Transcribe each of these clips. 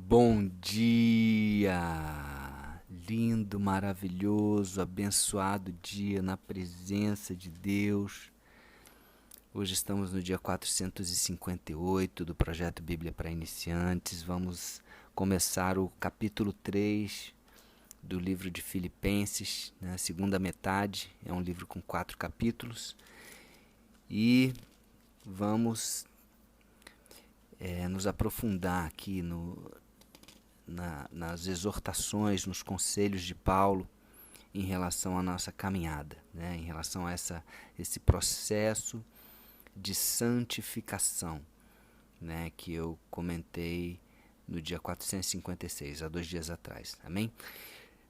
Bom dia! Lindo, maravilhoso, abençoado dia na presença de Deus. Hoje estamos no dia 458 do projeto Bíblia para Iniciantes. Vamos começar o capítulo 3 do livro de Filipenses, né? A segunda metade. É um livro com 4 capítulos. E vamos nos aprofundar aqui nas exortações, nos conselhos de Paulo em relação à nossa caminhada, né? Em relação a esse processo de santificação, né? Que eu comentei no dia 456, há 2 dias atrás. Amém?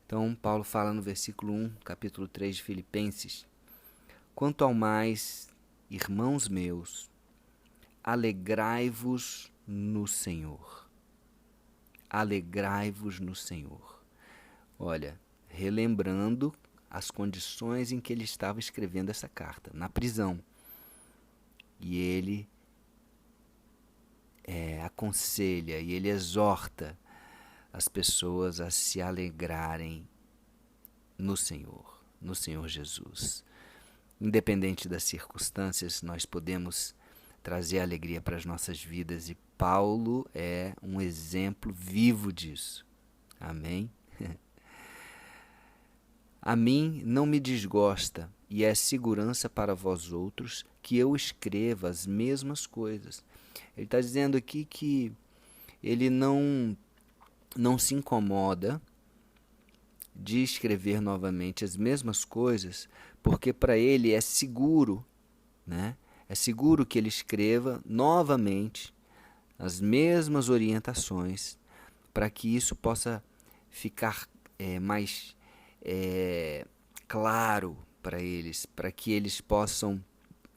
Então, Paulo fala no versículo 1, capítulo 3 de Filipenses: Quanto ao mais, irmãos meus, alegrai-vos no Senhor. Alegrai-vos no Senhor. Olha, relembrando as condições em que ele estava escrevendo essa carta, na prisão. E ele aconselha e ele exorta as pessoas a se alegrarem no Senhor Jesus. Independente das circunstâncias, nós podemos trazer alegria para as nossas vidas e Paulo é um exemplo vivo disso. Amém? A mim não me desgosta e é segurança para vós outros que eu escreva as mesmas coisas. Ele está dizendo aqui que ele não se incomoda de escrever novamente as mesmas coisas, porque para ele é seguro, né? É seguro que ele escreva novamente as mesmas orientações para que isso possa ficar mais claro para eles, para que eles possam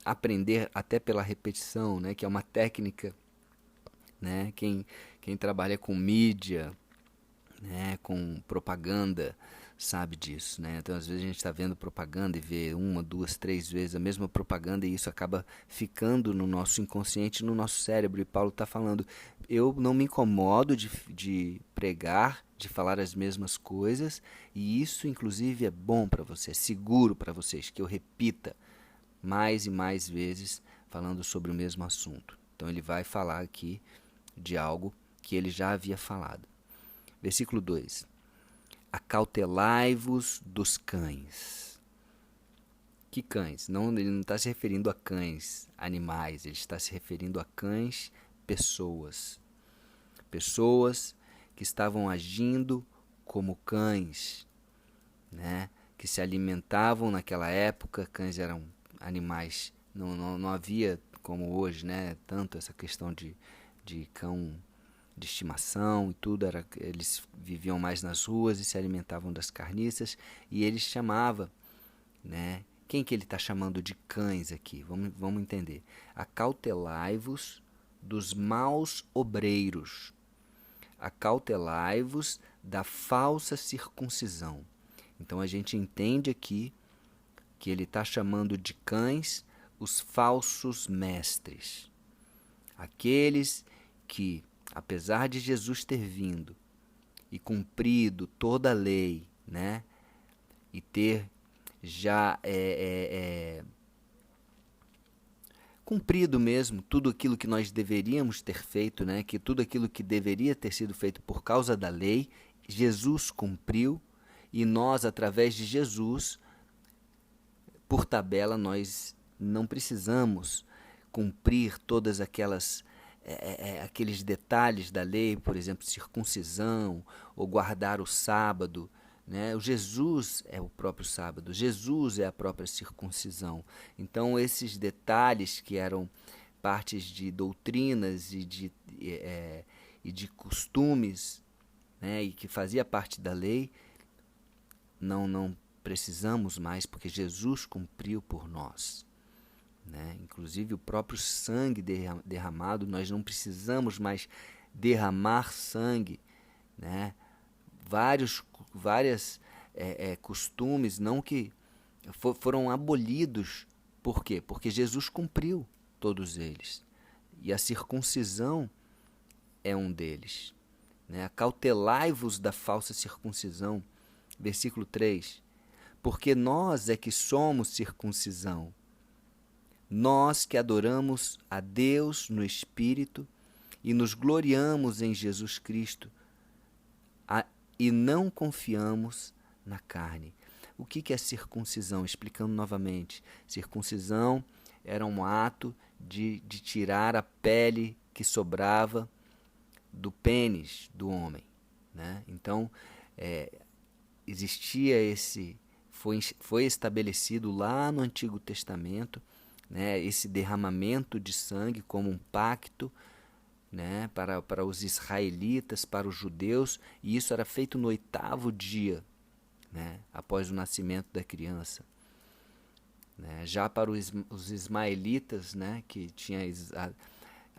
aprender até pela repetição, né? Que é uma técnica, né? Quem trabalha com mídia, né? Com propaganda, sabe disso, né? Então, às vezes a gente está vendo propaganda e vê 1, 2, 3 vezes a mesma propaganda e isso acaba ficando no nosso inconsciente, no nosso cérebro. E Paulo está falando, eu não me incomodo de pregar, de falar as mesmas coisas, e isso, inclusive, é bom para você, é seguro para vocês, que eu repita mais e mais vezes falando sobre o mesmo assunto. Então, ele vai falar aqui de algo que ele já havia falado. Versículo 2. Acautelai-vos dos cães. Que cães? Não, ele não está se referindo a cães, animais, ele está se referindo a cães, pessoas. Pessoas que estavam agindo como cães, né? Que se alimentavam naquela época. Cães eram animais, não havia como hoje, né? Tanto essa questão de cão de estimação e tudo, eles viviam mais nas ruas e se alimentavam das carniças, e ele chamava, né? Quem que ele está chamando de cães aqui? Vamos entender. Acautelai-vos dos maus obreiros. Acautelai-vos da falsa circuncisão. Então a gente entende aqui que ele está chamando de cães os falsos mestres. Aqueles que, apesar de Jesus ter vindo e cumprido toda a lei, né, e ter já cumprido mesmo tudo aquilo que nós deveríamos ter feito, né, que tudo aquilo que deveria ter sido feito por causa da lei, Jesus cumpriu, e nós, através de Jesus, por tabela, nós não precisamos cumprir todas aqueles detalhes da lei, por exemplo, circuncisão ou guardar o sábado, né? O Jesus é o próprio sábado, Jesus é a própria circuncisão. Então, esses detalhes que eram partes de doutrinas e de costumes, né? E que fazia parte da lei, não precisamos mais, porque Jesus cumpriu por nós. Né? Inclusive o próprio sangue derramado, nós não precisamos mais derramar sangue, né? Vários costumes não que foram abolidos. Por quê? Porque Jesus cumpriu todos eles, e a circuncisão é um deles, né? Acautelai-vos da falsa circuncisão. Versículo 3. Porque nós é que somos circuncisão, nós que adoramos a Deus no Espírito e nos gloriamos em Jesus Cristo e não confiamos na carne. O que é circuncisão? Explicando novamente. Circuncisão era um ato de tirar a pele que sobrava do pênis do homem, né? Então, existia foi estabelecido lá no Antigo Testamento, né, esse derramamento de sangue como um pacto, né, para os israelitas, para os judeus, e isso era feito no 8º dia, né, após o nascimento da criança. Né. Já para os ismaelitas, né, que tinha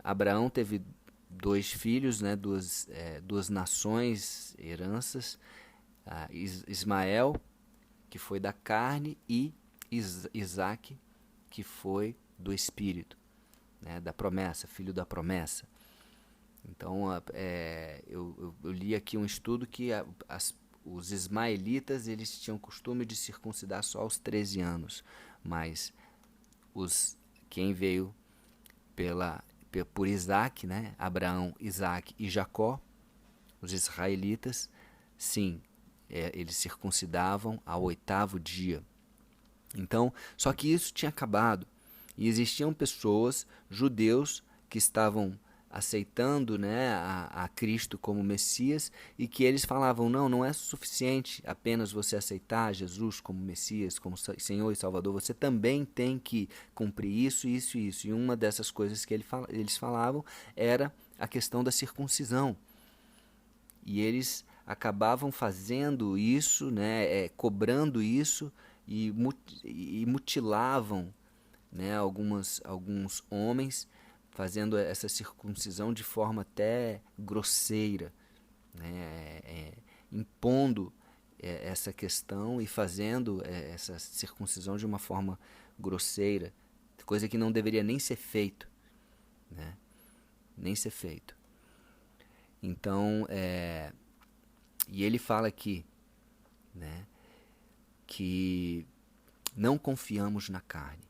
Abraão teve 2 filhos, né, duas nações, heranças, Ismael, que foi da carne, e Isaque, que foi do Espírito, né, da promessa, filho da promessa. Então, eu li aqui um estudo que os ismaelitas eles tinham costume de circuncidar só aos 13 anos, mas quem veio por Isaque, né, Abraão, Isaque e Jacó, os israelitas, sim, eles circuncidavam ao 8º dia. Então, só que isso tinha acabado. E existiam pessoas, judeus, que estavam aceitando, né, a Cristo como Messias, e que eles falavam, não é suficiente apenas você aceitar Jesus como Messias, como Senhor e Salvador, você também tem que cumprir isso, isso e isso. E uma dessas coisas que eles falavam era a questão da circuncisão. E eles acabavam fazendo isso, né, cobrando isso, e mutilavam, né, alguns homens, fazendo essa circuncisão de forma até grosseira, né, impondo essa questão e fazendo essa circuncisão de uma forma grosseira, coisa que não deveria nem ser feito, né, nem ser feito. Então, e ele fala aqui, né, que não confiamos na carne,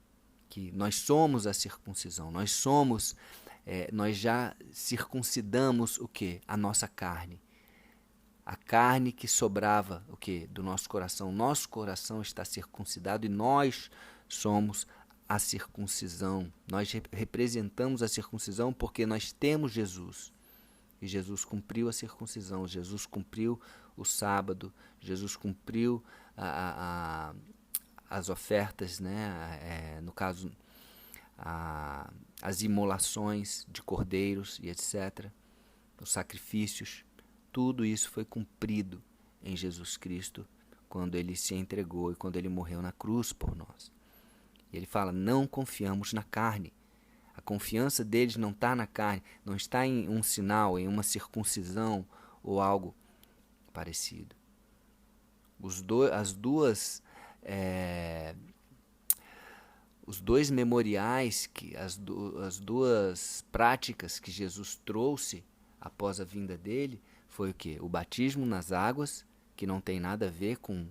que nós somos a circuncisão, nós já circuncidamos o quê? A nossa carne. A carne que sobrava o quê? Do nosso coração. Nosso coração está circuncidado e nós somos a circuncisão. Nós representamos a circuncisão porque nós temos Jesus. E Jesus cumpriu a circuncisão, Jesus cumpriu o sábado, Jesus cumpriu as ofertas, né? No caso, as imolações de cordeiros e etc., os sacrifícios, tudo isso foi cumprido em Jesus Cristo quando ele se entregou e quando ele morreu na cruz por nós. E ele fala, não confiamos na carne. A confiança deles não está na carne, não está em um sinal, em uma circuncisão ou algo parecido. Os dois memoriais, as duas práticas que Jesus trouxe após a vinda dele, foi o quê? O batismo nas águas, que não tem nada a ver com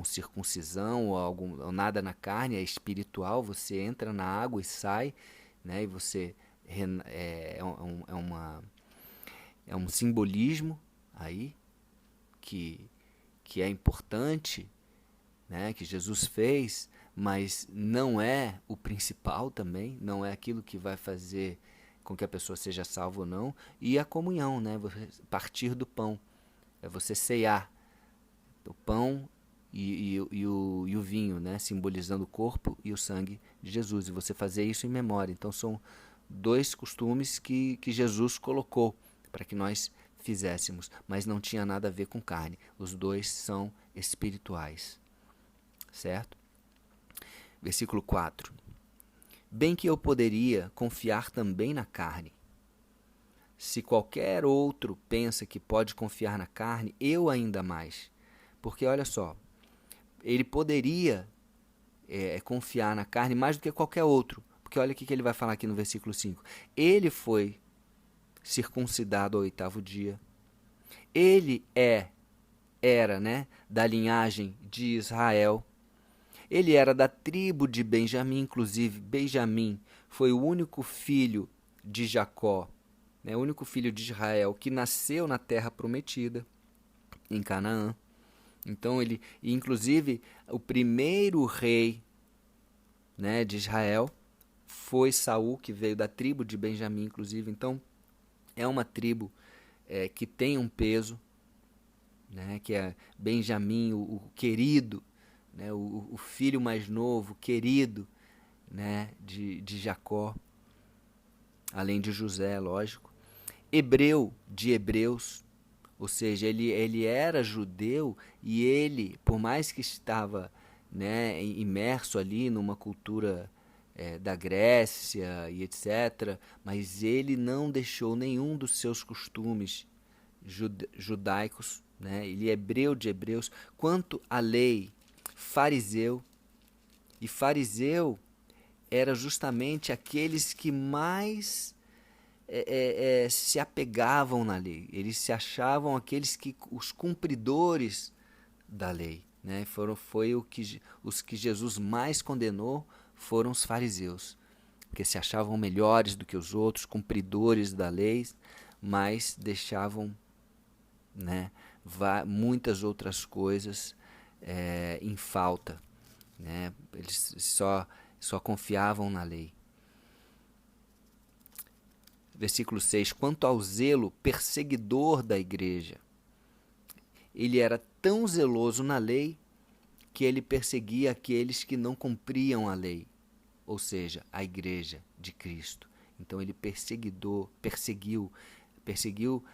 circuncisão ou nada na carne, é espiritual, você entra na água e sai, né, e você é um simbolismo aí que é importante, né, que Jesus fez, mas não é o principal também, não é aquilo que vai fazer com que a pessoa seja salva ou não. E a comunhão, né, você partir do pão, é você ceiar o pão e o vinho, né, simbolizando o corpo e o sangue de Jesus, e você fazer isso em memória. Então são 2 costumes que Jesus colocou para que nós fizéssemos, mas não tinha nada a ver com carne. Os 2 são espirituais, certo? Versículo 4. Bem que eu poderia confiar também na carne. Se qualquer outro pensa que pode confiar na carne, eu ainda mais. Porque olha só, ele poderia confiar na carne mais do que qualquer outro. Porque olha o que ele vai falar aqui no versículo 5. Ele foi circuncidado ao 8º dia. Ele era, né, da linhagem de Israel. Ele era da tribo de Benjamim, inclusive Benjamim foi o único filho de Jacó, né, o único filho de Israel que nasceu na terra prometida, em Canaã. Então inclusive, o primeiro rei, né, de Israel foi Saul, que veio da tribo de Benjamim, inclusive. Então, é uma tribo que tem um peso, né, que é Benjamim, o querido, né, o filho mais novo, querido, né, de Jacó, além de José, lógico. Hebreu de hebreus, ou seja, ele era judeu e ele, por mais que estava, né, imerso ali numa cultura da Grécia e etc., mas ele não deixou nenhum dos seus costumes judaicos, né? Ele é hebreu de hebreus. Quanto à lei, fariseu, e fariseu era justamente aqueles que mais se apegavam na lei. Eles se achavam os cumpridores da lei, né? Os que Jesus mais condenou foram os fariseus, porque se achavam melhores do que os outros, cumpridores da lei, mas deixavam, né, muitas outras coisas em falta, né? Eles só confiavam na lei. Versículo 6, quanto ao zelo perseguidor da igreja, ele era tão zeloso na lei que ele perseguia aqueles que não cumpriam a lei, ou seja, a igreja de Cristo. Então ele perseguiu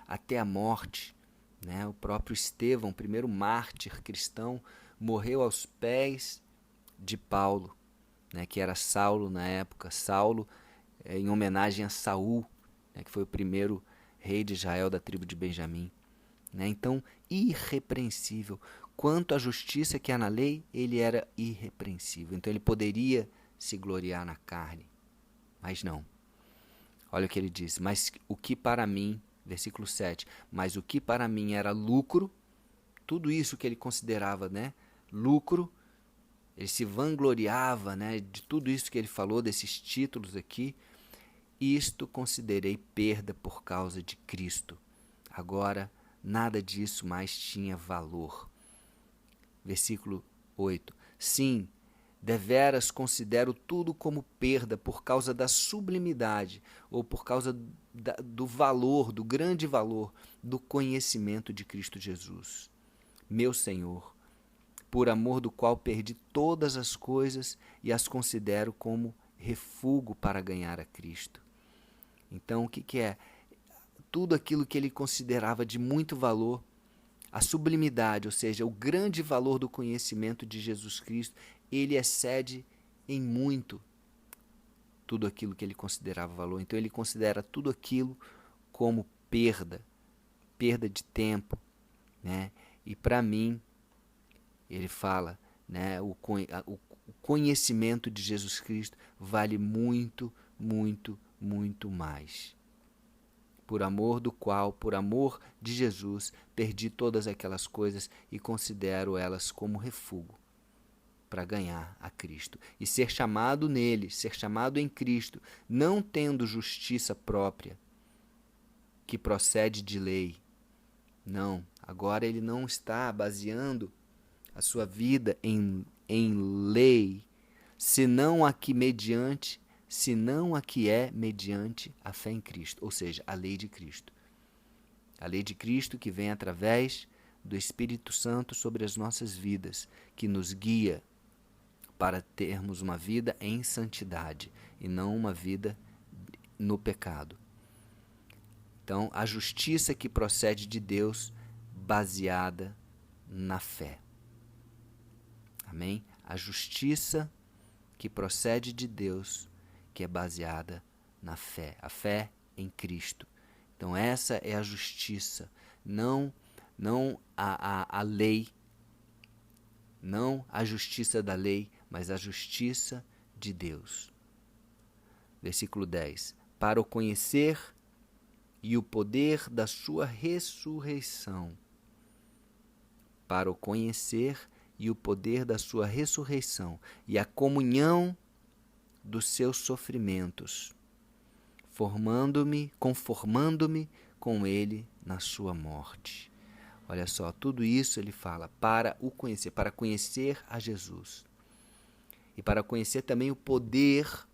até a morte, né? O próprio Estevão, o primeiro mártir cristão, morreu aos pés de Paulo, né? Que era Saulo na época. Saulo, em homenagem a Saul, né? Que foi o primeiro rei de Israel da tribo de Benjamim. Né? Então, irrepreensível. Quanto à justiça que há na lei, ele era irrepreensível. Então ele poderia se gloriar na carne, mas não. Olha o que ele diz, mas o que para mim, versículo 7, mas o que para mim era lucro, tudo isso que ele considerava, né, lucro, ele se vangloriava, né, de tudo isso que ele falou, desses títulos aqui, isto considerei perda por causa de Cristo. Agora, nada disso mais tinha valor. Versículo 8. Sim, deveras considero tudo como perda por causa da sublimidade, ou por causa do valor, do grande valor, do conhecimento de Cristo Jesus, meu Senhor, por amor do qual perdi todas as coisas e as considero como refúgio para ganhar a Cristo. Então, o que é? Tudo aquilo que ele considerava de muito valor, a sublimidade, ou seja, o grande valor do conhecimento de Jesus Cristo, ele excede em muito tudo aquilo que ele considerava valor. Então ele considera tudo aquilo como perda de tempo, né? E para mim, ele fala, né, o conhecimento de Jesus Cristo vale muito, muito, muito mais. Por amor do qual, por amor de Jesus, perdi todas aquelas coisas e considero elas como refúgio para ganhar a Cristo. E ser chamado nele, ser chamado em Cristo, não tendo justiça própria, que procede de lei. Não, agora ele não está baseando a sua vida em lei, senão a que é mediante a fé em Cristo, ou seja, a lei de Cristo. A lei de Cristo que vem através do Espírito Santo sobre as nossas vidas, que nos guia para termos uma vida em santidade e não uma vida no pecado. Então, a justiça que procede de Deus baseada na fé. Amém? A justiça que procede de Deus, que é baseada na fé, a fé em Cristo. Então essa é a justiça, não a lei, não a justiça da lei, mas a justiça de Deus. Versículo 10. Para o conhecer e o poder da sua ressurreição. Para o conhecer e o poder da sua ressurreição e a comunhão dos seus sofrimentos, conformando-me com ele na sua morte. Olha só, tudo isso ele fala para o conhecer, para conhecer a Jesus. E para conhecer também o poder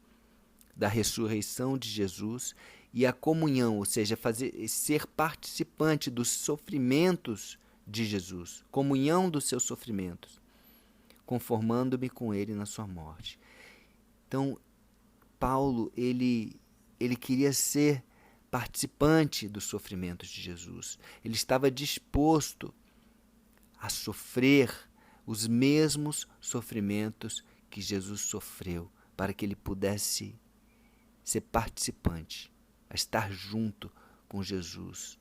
da ressurreição de Jesus e a comunhão, ou seja, ser participante dos sofrimentos de Jesus, comunhão dos seus sofrimentos, conformando-me com ele na sua morte. Então, Paulo, ele queria ser participante dos sofrimentos de Jesus. Ele estava disposto a sofrer os mesmos sofrimentos que Jesus sofreu, para que ele pudesse ser participante, a estar junto com Jesus.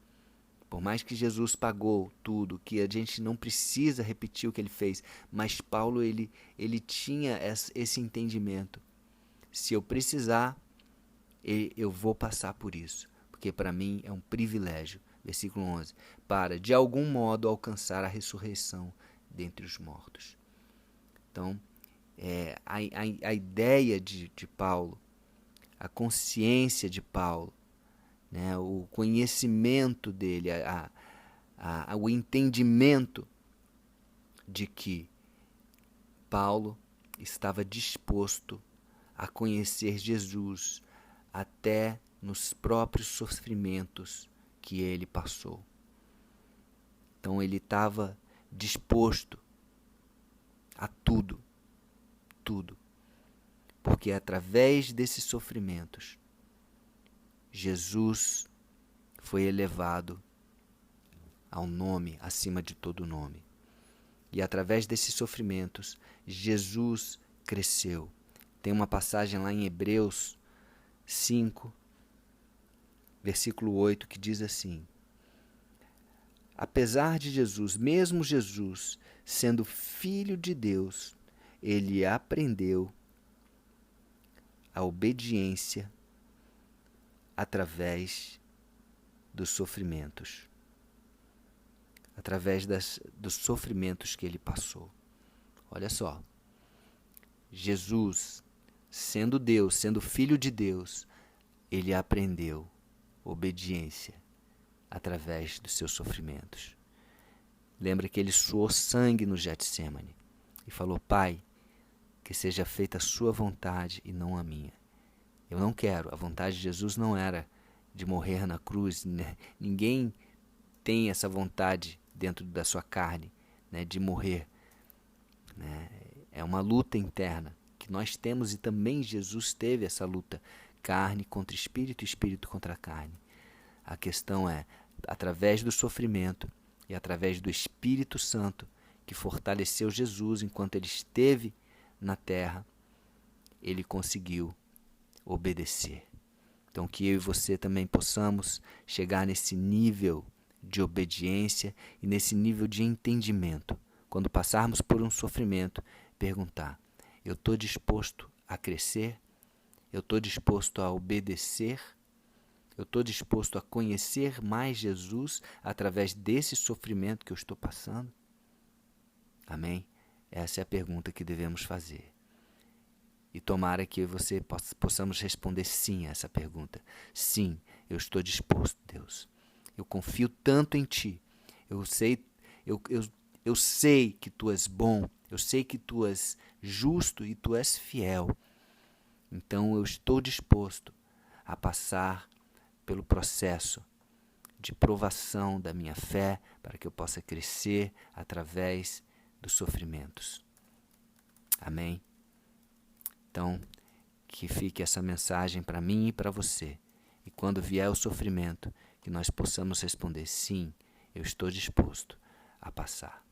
Por mais que Jesus pagou tudo, que a gente não precisa repetir o que ele fez, mas Paulo ele tinha esse entendimento. Se eu precisar, eu vou passar por isso, porque para mim é um privilégio. Versículo 11. Para, de algum modo, alcançar a ressurreição dentre os mortos. Então, a ideia de Paulo, a consciência de Paulo, né, o conhecimento dele, o entendimento de que Paulo estava disposto a conhecer Jesus até nos próprios sofrimentos que ele passou. Então ele estava disposto a tudo, porque através desses sofrimentos, Jesus foi elevado ao nome acima de todo nome. E através desses sofrimentos, Jesus cresceu. Tem uma passagem lá em Hebreus 5, versículo 8, que diz assim: apesar de Jesus, mesmo Jesus, sendo filho de Deus, ele aprendeu a obediência através dos sofrimentos. Através dos sofrimentos que ele passou. Olha só. Jesus, sendo Deus, sendo filho de Deus, ele aprendeu obediência através dos seus sofrimentos. Lembra que ele suou sangue no Getsêmani e falou: Pai, que seja feita a sua vontade e não a minha. Eu não quero. A vontade de Jesus não era de morrer na cruz. Né? Ninguém tem essa vontade dentro da sua carne, né, de morrer. Né? É uma luta interna que nós temos, e também Jesus teve essa luta. Carne contra espírito, espírito contra carne. A questão é, através do sofrimento e através do Espírito Santo, que fortaleceu Jesus enquanto ele esteve na terra, ele conseguiu obedecer. Então, que eu e você também possamos chegar nesse nível de obediência e nesse nível de entendimento. Quando passarmos por um sofrimento, perguntar: eu estou disposto a crescer? Eu estou disposto a obedecer? Eu estou disposto a conhecer mais Jesus através desse sofrimento que eu estou passando? Amém? Essa é a pergunta que devemos fazer. E tomara que eu e você possamos responder sim a essa pergunta. Sim, eu estou disposto, Deus. Eu confio tanto em Ti. Eu sei que Tu és bom. Eu sei que Tu és justo e Tu és fiel. Então eu estou disposto a passar pelo processo de provação da minha fé para que eu possa crescer através dos sofrimentos. Amém? Então, que fique essa mensagem para mim e para você. E quando vier o sofrimento, que nós possamos responder: sim, eu estou disposto a passar.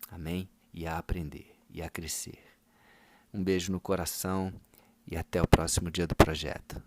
Amém? E a aprender, e a crescer. Um beijo no coração e até o próximo dia do projeto.